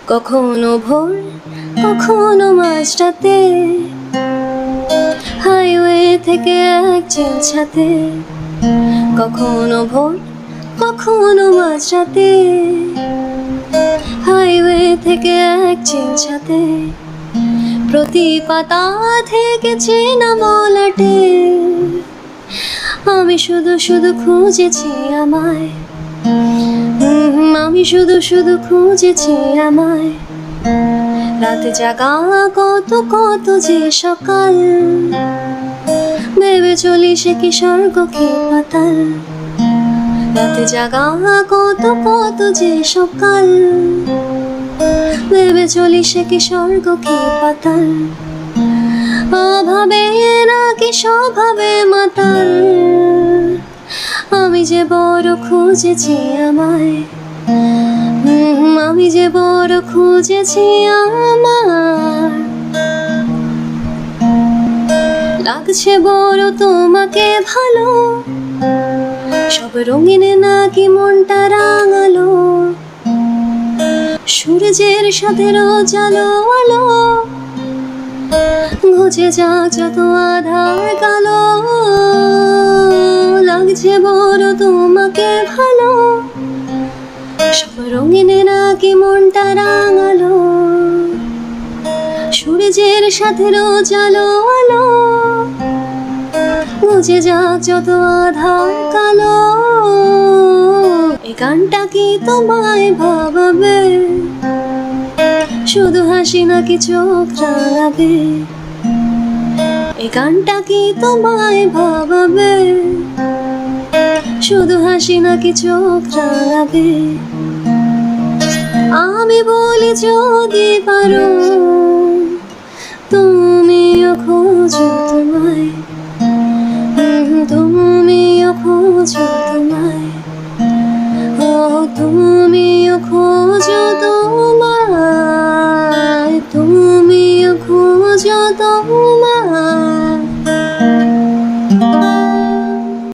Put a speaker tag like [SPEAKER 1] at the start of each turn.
[SPEAKER 1] কখনো ভোর কখনো মাঝরাতে, হাইওয়ে থেকে এক চিল ছাতে। কখনো ভোর কখনো মাঝরাতে, হাইওয়ে থেকে এক চিল ছাতে। প্রতি পাতা থেকে চেনা মলাটে, আমি শুধু শুধু খুঁজেছি আমায়। আমি শুধু শুধু খুঁজেছি আমায়। রাতে জাগা কত কত যে সকাল, ভেবে চলি সে কি স্বর্গ কি পাতাল। রাতে জাগা কত কত যে সকাল, ভেবে চলি সে কি স্বর্গ কি পাতাল। অভাবে নাকি স্বভাবে মাতাল, আমি যে বড় খুঁজেছি আমায়। আমি যে বড় খুঁজেছি আমার। লাগছে বড় তোমাকে ভালো, সব রঙিনে নাকি মনটা রাঙালো। সূর্যের সাথে রোজ আলো আলো, ঘুচে যাক যত আধার কালো। লাগছে বড় তোমাকে ভালো, সব রঙিনে নাকি মনটা রাঙালো। সূর্যের সাথে রোজ আলো আলো, ঘুচে যাক যত আধার কালো। এই গানটা কি তোমায় ভাবাবে, শুধু হাসি নাকি চোখ রাঙাবে। এই গানটা কি তোমায় ভাবাবে, শুধু হাসি নাকি চোখ রাঙাবে। আমি বলি যদি পারো, তুমিও খোঁজো তোমায়। তুমিও খোঁজো তোমায়। ও তুমিও খোঁজো তোমায়। তুমিও খোঁজো তোমায়।